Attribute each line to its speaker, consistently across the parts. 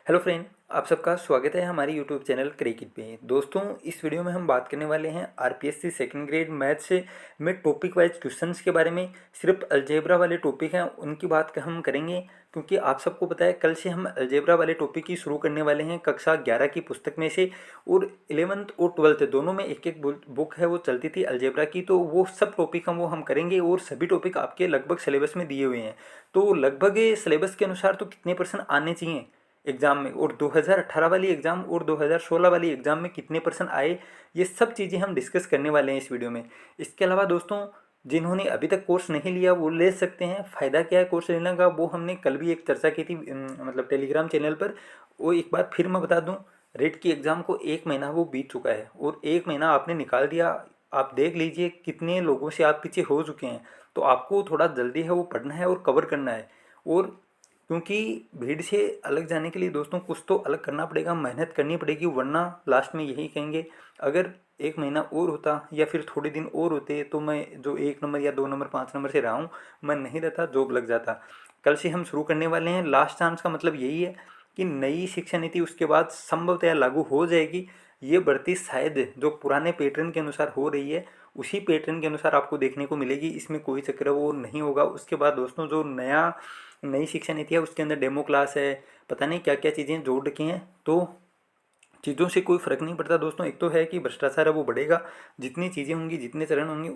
Speaker 1: Hello friend, आप सबका स्वागत है हमारे यूट्यूब चैनल क्रिकेट पे। दोस्तों, इस वीडियो में हम बात करने वाले हैं आरपीएससी सेकंड ग्रेड मैथ्स में टॉपिक वाइज क्वेश्चंस के बारे में। सिर्फ अलजेब्रा वाले टॉपिक हैं उनकी बात हम करेंगे, क्योंकि आप सबको पता है कल से हम अलजेब्रा वाले टॉपिक ही शुरू करने वाले हैं कक्षा 11 की पुस्तक में से। और 11th और 12th दोनों में एक एक बुक है वो चलती थी अलजेब्रा की, तो वो सब टॉपिक हम करेंगे। और सभी टॉपिक आपके लगभग सिलेबस में दिए हुए हैं, तो लगभग सिलेबस के अनुसार तो कितने परसेंट आने चाहिए एग्ज़ाम में, और 2018 वाली एग्ज़ाम और 2016 वाली एग्ज़ाम में कितने परसेंट आए, ये सब चीज़ें हम डिस्कस करने वाले हैं इस वीडियो में। इसके अलावा दोस्तों, जिन्होंने अभी तक कोर्स नहीं लिया वो ले सकते हैं। फ़ायदा क्या है कोर्स लेने का, वो हमने कल भी एक चर्चा की थी मतलब टेलीग्राम चैनल पर। वो एक बार फिर मैं बता दूं, रेट की एग्ज़ाम को 1 महीना वो बीत चुका है और 1 महीना आपने निकाल दिया। आप देख लीजिए कितने लोगों से आप पीछे हो चुके हैं, तो आपको थोड़ा जल्दी है वो पढ़ना है और कवर करना है। और क्योंकि भीड़ से अलग जाने के लिए दोस्तों कुछ तो अलग करना पड़ेगा, मेहनत करनी पड़ेगी, वरना लास्ट में यही कहेंगे अगर 1 महीना और होता या फिर थोड़े दिन और होते तो मैं जो 1 नंबर या 2 नंबर 5 नंबर से रहा हूँ मैं नहीं रहता, जॉब लग जाता। कल से हम शुरू करने वाले हैं। लास्ट चांस का मतलब यही है कि नई शिक्षा नीति उसके बाद संभवतः लागू हो जाएगी। ये बढ़ती शायद जो पुराने पैटर्न के अनुसार हो रही है उसी पैटर्न के अनुसार आपको देखने को मिलेगी, इसमें कोई चक्र वो नहीं होगा। उसके बाद दोस्तों जो नई शिक्षा नीति है उसके अंदर डेमो क्लास है, पता नहीं क्या क्या चीज़ें जोड़ रखी हैं, तो चीज़ों से कोई फ़र्क नहीं पड़ता दोस्तों। एक तो है कि भ्रष्टाचार है वो बढ़ेगा, जितनी चीज़ें होंगी जितने चरण होंगे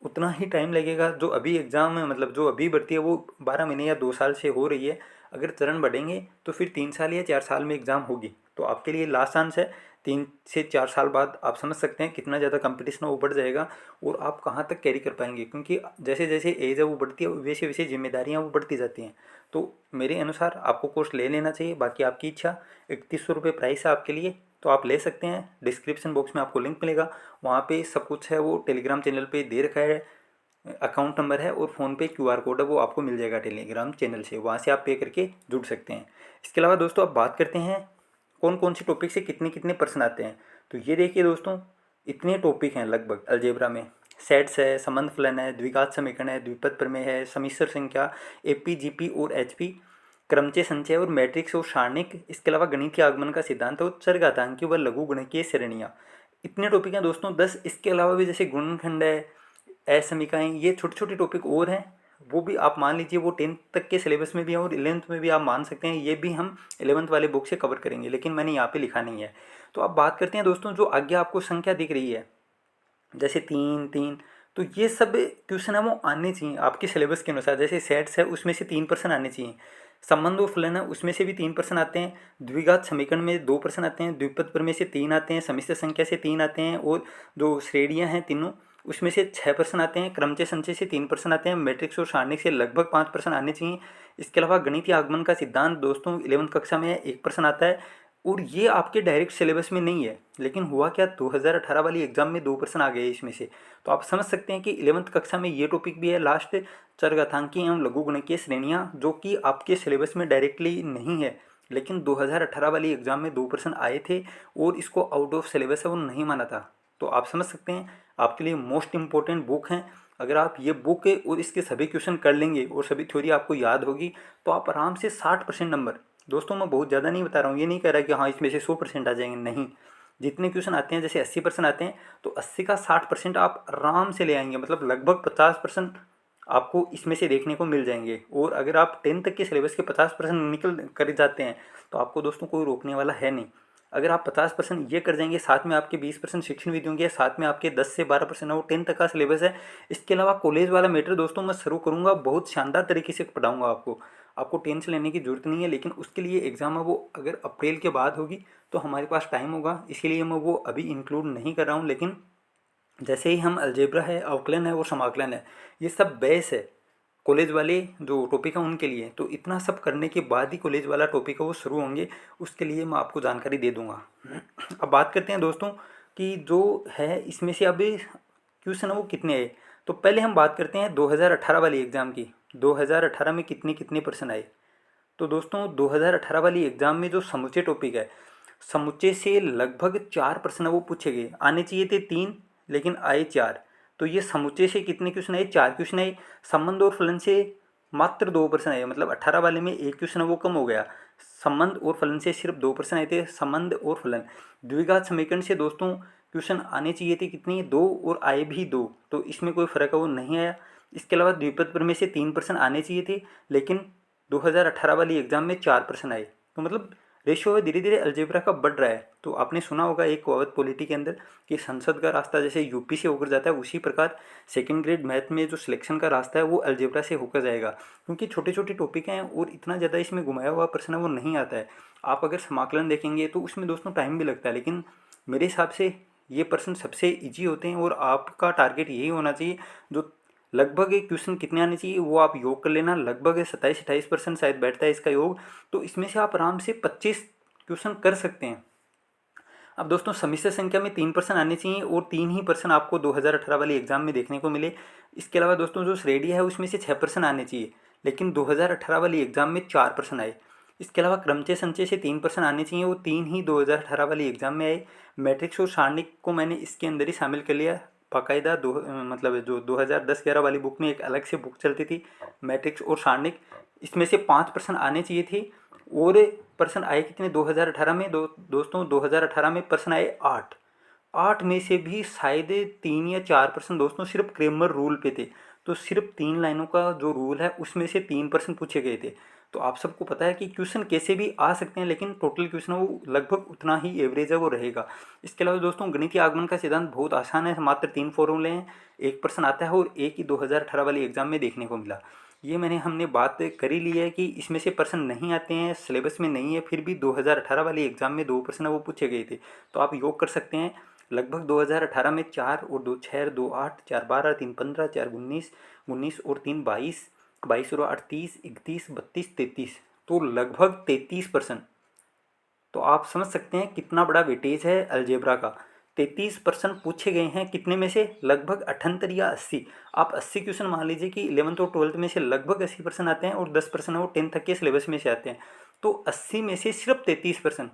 Speaker 1: उतना ही टाइम लगेगा। जो अभी एग्ज़ाम है मतलब जो अभी भर्ती है वो 12 महीने या 2 साल से हो रही है, अगर चरण बढ़ेंगे तो फिर 3 साल या 4 साल में एग्ज़ाम होगी। तो आपके लिए लास्ट चांस है, 3 से 4 साल बाद आप समझ सकते हैं कितना ज़्यादा कंपटीशन वो बढ़ जाएगा और आप कहाँ तक कैरी कर पाएंगे, क्योंकि जैसे जैसे एज है वो बढ़ती है वैसे वैसे जिम्मेदारियाँ वो बढ़ती जाती हैं। तो मेरे अनुसार आपको कोर्स ले लेना चाहिए, बाकी आपकी इच्छा। 3100 रुपये प्राइस है आपके लिए, तो आप ले सकते हैं। डिस्क्रिप्शन बॉक्स में आपको लिंक मिलेगा, वहाँ पे सब कुछ है वो टेलीग्राम चैनल पे दे रखा है। अकाउंट नंबर है और फ़ोन पे क्यूआर कोड है वो आपको मिल जाएगा टेलीग्राम चैनल से, वहाँ से आप पे करके जुड़ सकते हैं। इसके अलावा दोस्तों अब बात करते हैं कौन कौन से टॉपिक से कितने कितने प्रश्न आते हैं। तो ये देखिए दोस्तों, इतने टॉपिक हैं लगभग अलजेब्रा में। सेट्स है, संबंध फलन है, द्विघात समीकरण है, द्विपद प्रमेय है, समिश्र संख्या, एपी जीपी और एचपी, क्रमचय संचय और मैट्रिक्स और सारणिक। इसके अलावा गणितीय आगमन का सिद्धांत और चरघातांकी व लघु गणकीय श्रेणियाँ। इतने टॉपिक हैं दोस्तों 10। इसके अलावा भी जैसे गुणनखंड है, असमीकाएँ, ये छोटे छोटे टॉपिक और हैं। वो भी आप मान लीजिए वो 10th तक के सिलेबस में भी हैं और 11th में भी आप मान सकते हैं, ये भी हम 11th वाले बुक से कवर करेंगे, लेकिन मैंने यहाँ पे लिखा नहीं है। तो अब बात करते हैं दोस्तों, जो आगे आपको संख्या दिख रही है जैसे 3 3, तो ये सब क्वेश्चन है वो आने चाहिए आपके सिलेबस के अनुसार। जैसे सेट्स है उसमें से 3% आने चाहिए, संबंध और फलन है उसमें से भी 3% आते हैं, द्विघात समीकरण में 2% आते हैं, द्विपद प्रमेय से 3 आते हैं, समिश्र संख्या से 3 आते हैं, और जो श्रेणियाँ हैं तीनों उसमें से 6% आते हैं, क्रमचय संचय से 3% आते हैं, मैट्रिक्स और सारणिक से लगभग 5% आने चाहिए। इसके अलावा गणितीय आगमन का सिद्धांत दोस्तों 11th कक्षा में 1% आता है, और ये आपके डायरेक्ट सिलेबस में नहीं है, लेकिन हुआ क्या 2018 वाली एग्जाम में 2% आ गए इसमें से। तो आप समझ सकते हैं कि 11th कक्षा में ये टॉपिक भी है लास्ट, चरघातांकी एवं लघु गणकीय श्रेणियाँ, जो कि आपके सिलेबस में डायरेक्टली नहीं है, लेकिन 2018 वाली एग्जाम में 2% आए थे और इसको आउट ऑफ सिलेबस है वो नहीं माना था। तो आप समझ सकते हैं आपके लिए मोस्ट इंपॉर्टेंट बुक हैं। अगर आप ये बुक और इसके सभी क्वेश्चन कर लेंगे और सभी थ्योरी आपको याद होगी तो आप आराम से 60% नंबर, दोस्तों मैं बहुत ज़्यादा नहीं बता रहा हूँ, ये नहीं कह रहा कि हाँ इसमें से 100% आ जाएंगे, नहीं। जितने क्वेश्चन आते हैं जैसे 80% आते हैं तो 80 का 60% आप आराम से ले आएंगे, मतलब लगभग 50% आपको इसमें से देखने को मिल जाएंगे। और अगर आप 10 तक के सिलेबस के 50% निकल कर जाते हैं तो आपको दोस्तों कोई रोकने वाला है नहीं। अगर आप 50% ये कर जाएंगे, साथ में आपके 20% शिक्षण विधि होंगे, साथ में आपके 10 से 12% है वो 10 तक का सिलेबस है। इसके अलावा कॉलेज वाला मैटर दोस्तों मैं शुरू करूँगा, बहुत शानदार तरीके से पढ़ाऊँगा आपको टेंशन लेने की जरूरत नहीं है। लेकिन उसके लिए एग्ज़ाम है वो अगर अप्रैल के बाद होगी तो हमारे पास टाइम होगा, इसीलिए मैं वो अभी इंक्लूड नहीं कर रहा हूँ। लेकिन जैसे ही हम अलजेब्रा है, अवकलन है और समाकलन है, ये सब बेस है कॉलेज वाले जो टॉपिक है उनके लिए। तो इतना सब करने के बाद ही कॉलेज वाला टॉपिक है वो शुरू होंगे, उसके लिए मैं आपको जानकारी दे दूंगा। अब बात करते हैं दोस्तों कि जो है इसमें से अभी क्वेश्चन है वो कितने आए। तो पहले हम बात करते हैं 2018 वाली एग्ज़ाम की, 2018 में कितने कितने प्रश्न आए। तो दोस्तों 2018 वाली एग्ज़ाम में जो समुच्चय टॉपिक है, समुच्चय से लगभग 4 प्रश्न वो पूछे गए, आने चाहिए थे 3 लेकिन आए 4। तो ये समुच्चय से कितने क्वेश्चन आए, 4 क्वेश्चन आए। संबंध और फलन से मात्र 2% आए, मतलब 18 वाले में एक क्वेश्चन है वो कम हो गया। संबंध और फलन से सिर्फ 2% आए थे, संबंध और फलन। द्विघात समीकरण से दोस्तों क्वेश्चन आने चाहिए थे कितनी, 2, और आए भी 2, तो इसमें कोई फर्क है वो नहीं आया। इसके अलावा द्विपद प्रमेय से 3% आने चाहिए थे, लेकिन 2018 वाली एग्जाम में 4% आए। तो मतलब रेशियो धीरे धीरे अलजेब्रा का बढ़ रहा है। तो आपने सुना होगा एक कहावत पॉलिटी के अंदर कि संसद का रास्ता जैसे यूपी से होकर जाता है, उसी प्रकार सेकंड ग्रेड मैथ में जो सिलेक्शन का रास्ता है वो अलजेब्रा से होकर जाएगा, क्योंकि छोटे छोटे टॉपिक हैं और इतना ज़्यादा इसमें घुमाया हुआ प्रश्न है वो नहीं आता है। आप अगर समाकलन देखेंगे तो उसमें दोस्तों टाइम भी लगता है, लेकिन मेरे हिसाब से ये प्रश्न सबसे ईजी होते हैं और आपका टारगेट यही होना चाहिए। जो लगभग एक क्वेश्चन कितने आने चाहिए वो आप योग कर लेना, लगभग 27-28% शायद बैठता है इसका योग, तो इसमें से आप आराम से 25 क्वेश्चन कर सकते हैं। अब दोस्तों समिश्र संख्या में 3% आने चाहिए और 3% आपको 2018 वाली एग्जाम में देखने को मिले। इसके अलावा दोस्तों जो श्रेणी है उसमें से 6% आने चाहिए, लेकिन 2018 वाली एग्जाम में 4% आए। इसके अलावा क्रमचय संचय से 3% आने चाहिए, वो 3 ही 2018 वाली एग्जाम में आए। मैट्रिक्स और सारणिक को मैंने इसके अंदर ही शामिल कर लिया बाकायदा। मतलब जो 2010-11 वाली बुक में एक अलग से बुक चलती थी मैट्रिक्स और सारणिक, इसमें से 5% आने चाहिए थे। और पर्सन आए कितने 2018 में, दोस्तों 2018 में पर्सन आए 8। 8 में से भी शायद 3 या 4% दोस्तों सिर्फ क्रेमर रूल पे थे। तो सिर्फ 3 लाइनों का जो रूल है उसमें से 3% पूछे गए थे। तो आप सबको पता है कि क्वेश्चन कैसे भी आ सकते हैं, लेकिन टोटल क्वेश्चन वो लगभग उतना ही एवरेज है वो रहेगा। इसके अलावा दोस्तों गणितीय आगमन का सिद्धांत बहुत आसान है, मात्र 3 फॉर्मूले हैं, 1% आता है और एक ही 2018 वाली एग्जाम में देखने को मिला। ये हमने बात करी ली है कि इसमें से प्रश्न नहीं आते हैं, सिलेबस में नहीं है, फिर भी 2018 वाली एग्जाम में 2 प्रश्न वो पूछे गए थे। तो आप योग कर सकते हैं, लगभग 2018 में 4 और 2 6, 2 8, 4 12, 3 15, 4 19, 19 और 3 22, 22 और 8 30, 31, 32, 33, तो लगभग 33%। तो आप समझ सकते हैं कितना बड़ा वेटेज है अलजेब्रा का। 33% पूछे गए हैं, कितने में से, लगभग 78 या 80। आप 80 क्वेश्चन मान लीजिए कि 11th और 12th में से लगभग 80% आते हैं और 10% है वो 10th तक के सिलेबस में से आते हैं। तो 80 में से सिर्फ 33%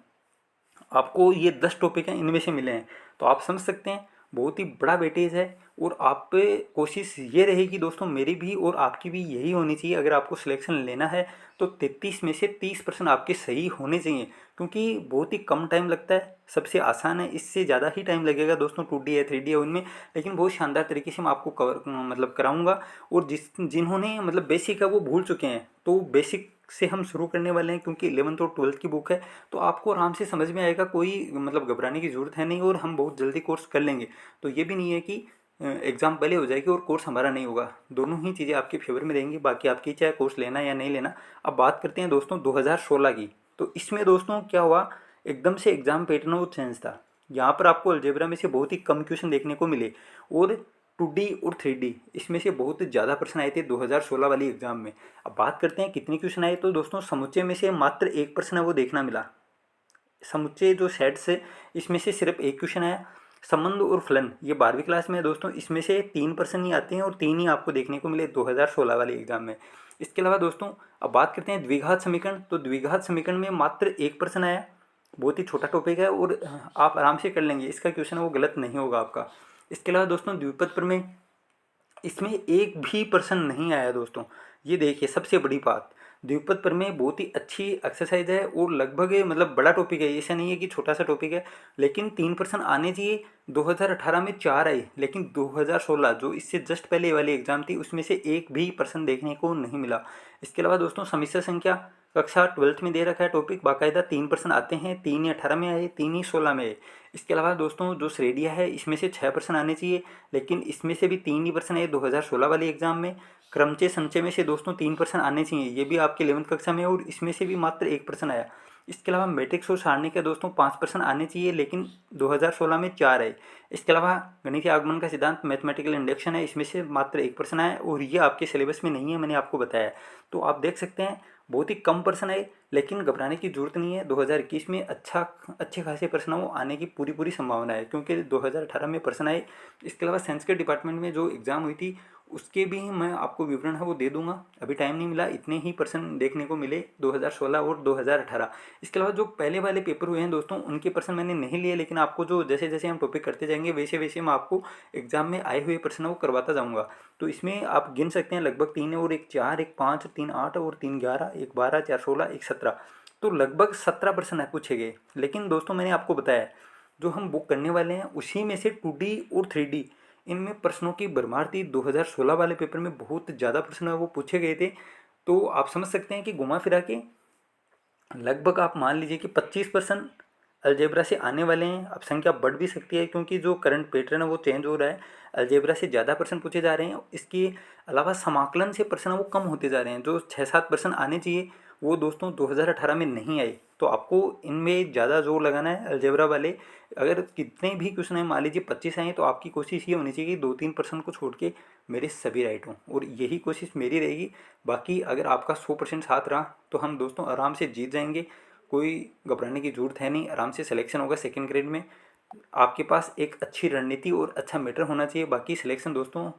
Speaker 1: आपको ये 10 टॉपिक हैं इनमें से मिले हैं। तो आप समझ सकते हैं बहुत ही बड़ा वेटेज है। और आप पे कोशिश ये रहेगी दोस्तों, मेरी भी और आपकी भी यही होनी चाहिए, अगर आपको सिलेक्शन लेना है तो 33 में से 30% आपके सही होने चाहिए, क्योंकि बहुत ही कम टाइम लगता है, सबसे आसान है। इससे ज़्यादा ही टाइम लगेगा दोस्तों 2D है 3D है उनमें, लेकिन बहुत शानदार तरीके से मैं आपको मतलब कराऊंगा। और जिन्होंने मतलब बेसिक है वो भूल चुके हैं, तो बेसिक से हम शुरू करने वाले हैं, क्योंकि 11th और 12th की बुक है, तो आपको आराम से समझ में आएगा, कोई मतलब घबराने की ज़रूरत है नहीं, और हम बहुत जल्दी कोर्स कर लेंगे। तो ये भी नहीं है कि एग्ज़ाम पहले हो जाएगी और कोर्स हमारा नहीं होगा, दोनों ही चीज़ें आपके फेवर में रहेंगी। बाकी आपकी चाहे कोर्स लेना या नहीं लेना। अब बात करते हैं दोस्तों 2016 की। तो इसमें दोस्तों क्या हुआ, एकदम से एग्ज़ाम पैटर्न वो चेंज था। यहाँ पर आपको अलजेब्रा में से बहुत ही कम क्वेश्चन देखने को मिले, और 2D और 3D इसमें से बहुत ज़्यादा प्रश्न आए थे 2016 वाली एग्ज़ाम में। अब बात करते हैं कितने क्वेश्चन आए, तो दोस्तों समुच्चय में से मात्र 1 प्रश्न है वो देखना मिला। समुच्चय जो सेट्स है इसमें से सिर्फ 1 क्वेश्चन आया। संबंध और फलन ये 12वीं क्लास में है दोस्तों, इसमें से 3% ही आते हैं और 3 ही आपको देखने को मिले 2016 वाले एग्जाम में। इसके अलावा दोस्तों अब बात करते हैं द्विघात समीकरण। तो द्विघात समीकरण में मात्र 1% आया, बहुत ही छोटा टॉपिक है और आप आराम से कर लेंगे, इसका क्वेश्चन वो गलत नहीं होगा आपका। इसके अलावा दोस्तों द्विपद प्रमेय, इसमें एक भी प्रश्न नहीं आया दोस्तों। ये देखिए सबसे बड़ी बात, द्विपद प्रमेय बहुत ही अच्छी एक्सरसाइज है और लगभग मतलब बड़ा टॉपिक है, ऐसा नहीं है कि छोटा सा टॉपिक है, लेकिन 3% आने चाहिए। 2018 में 4 आए, लेकिन 2016 जो इससे जस्ट पहले वाली एग्जाम थी उसमें से एक भी प्रश्न देखने को नहीं मिला। इसके अलावा दोस्तों समिश्र संख्या कक्षा 12th में दे रखा है टॉपिक, बाकायदा 3% आते हैं, 3 ही 18 में आए, 3 ही 16 में आए। इसके अलावा दोस्तों जो श्रेणियाँ है इसमें से 6% आने चाहिए, लेकिन इसमें से भी 3 ही परसेंट आए 2016 वाली एग्जाम में। क्रमचय संचय में से दोस्तों 3% आने चाहिए, ये भी आपके 11th कक्षा में, और इसमें से भी मात्र 1% आया। इसके अलावा मैट्रिक्स और सारणी के दोस्तों 5% आने चाहिए, लेकिन 2016 में 4 आए। इसके अलावा गणितीय आगमन का सिद्धांत मैथमेटिकल इंडक्शन है, इसमें से मात्र 1% आया और ये आपके सिलेबस में नहीं है, मैंने आपको बताया। तो आप देख सकते हैं बहुत ही कम प्रश्न आए, लेकिन घबराने की जरूरत नहीं है। 2021 में अच्छे खासे प्रश्न वो आने की पूरी संभावना है, क्योंकि 2018 में प्रश्न आए। इसके अलावा साइंस के डिपार्टमेंट में जो एग्ज़ाम हुई थी उसके भी मैं आपको विवरण है वो दे दूंगा। अभी टाइम नहीं मिला, इतने ही प्रश्न देखने को मिले 2016 और 2018। इसके अलावा जो पहले वाले पेपर हुए हैं दोस्तों, उनके प्रश्न मैंने नहीं लिए, लेकिन आपको जो जैसे जैसे हम टॉपिक करते जाएंगे वैसे वैसे मैं आपको एग्जाम में आए हुए प्रश्न वो करवाता जाऊँगा। तो इसमें आप गिन सकते हैं लगभग 3 और 1 4, 1 5, 3 8 और 3 11, 1 12, 4 16, 1 17, तो लगभग 17 प्रश्न पूछे गए। लेकिन दोस्तों मैंने आपको बताया जो हम बुक करने वाले हैं उसी में से 2D और 3D इनमें प्रश्नों की भरमार थी। 2016 वाले पेपर में बहुत ज़्यादा प्रश्न वो पूछे गए थे। तो आप समझ सकते हैं कि घुमा फिरा के लगभग आप मान लीजिए कि 25% अलजेब्रा से आने वाले हैं। अब संख्या बढ़ भी सकती है क्योंकि जो करंट पैटर्न है वो चेंज हो रहा है। अलजेब्रा से ज़्यादा प्रश्न पूछे जा रहे हैं। इसके अलावा समाकलन से प्रश्न वो कम होते जा रहे हैं। जो 6-7 प्रश्न आने चाहिए वो दोस्तों 2018 में नहीं आए। तो आपको इनमें ज़्यादा जोर लगाना है अलजेब्रा वाले। अगर कितने भी क्वेश्चन है मान लीजिए 25 आए तो आपकी कोशिश ये होनी चाहिए कि 2-3 प्रश्न को छोड़ के मेरे सभी राइट हों, और यही कोशिश मेरी रहेगी। बाकी अगर आपका 100% साथ रहा तो हम दोस्तों आराम से जीत जाएंगे। कोई घबराने की जरूरत है नहीं, आराम से सिलेक्शन होगा सेकंड ग्रेड में। आपके पास एक अच्छी रणनीति और अच्छा मैटर होना चाहिए। बाकी सिलेक्शन दोस्तों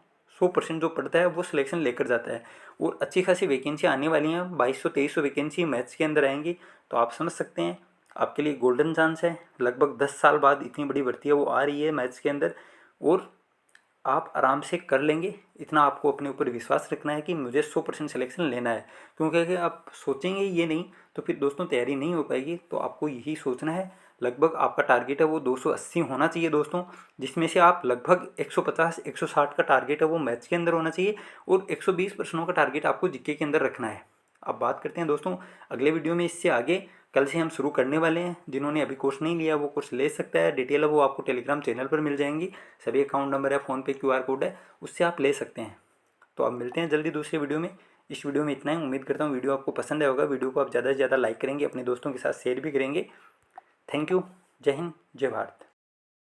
Speaker 1: 100% जो पढ़ता है वो सिलेक्शन लेकर जाता है। और अच्छी खासी वैकेंसी आने वाली हैं, 2200-2300 वैकेंसी मैथ्स के अंदर आएंगी। तो आप समझ सकते हैं आपके लिए गोल्डन चांस है। लगभग 10 साल बाद इतनी बड़ी भर्ती है वो आ रही है मैथ्स के अंदर, और आप आराम से कर लेंगे। इतना आपको अपने ऊपर विश्वास रखना है कि मुझे 100% सिलेक्शन लेना है। क्योंकि अगर आप सोचेंगे ये नहीं तो फिर दोस्तों तैयारी नहीं हो पाएगी। तो आपको यही सोचना है। लगभग आपका टारगेट है वो 280 होना चाहिए दोस्तों, जिसमें से आप लगभग 150-160 का टारगेट है वो मैथ्स के अंदर होना चाहिए, और 120 प्रश्नों का टारगेट आपको जीके के अंदर रखना है। अब बात करते हैं दोस्तों अगले वीडियो में इससे आगे। कल से हम शुरू करने वाले हैं। जिन्होंने अभी कोर्स नहीं लिया वो कोर्स ले सकता है। डिटेल है वो आपको टेलीग्राम चैनल पर मिल जाएंगी। सभी अकाउंट नंबर है, फ़ोन पे QR कोड है, उससे आप ले सकते हैं। तो अब मिलते हैं जल्दी दूसरे वीडियो में। इस वीडियो में इतना ही। उम्मीद करता हूँ वीडियो आपको पसंद आया होगा। वीडियो को आप ज़्यादा से ज़्यादा लाइक करेंगे, अपने दोस्तों के साथ शेयर भी करेंगे। Thank you. जय हिंद, जय भारत।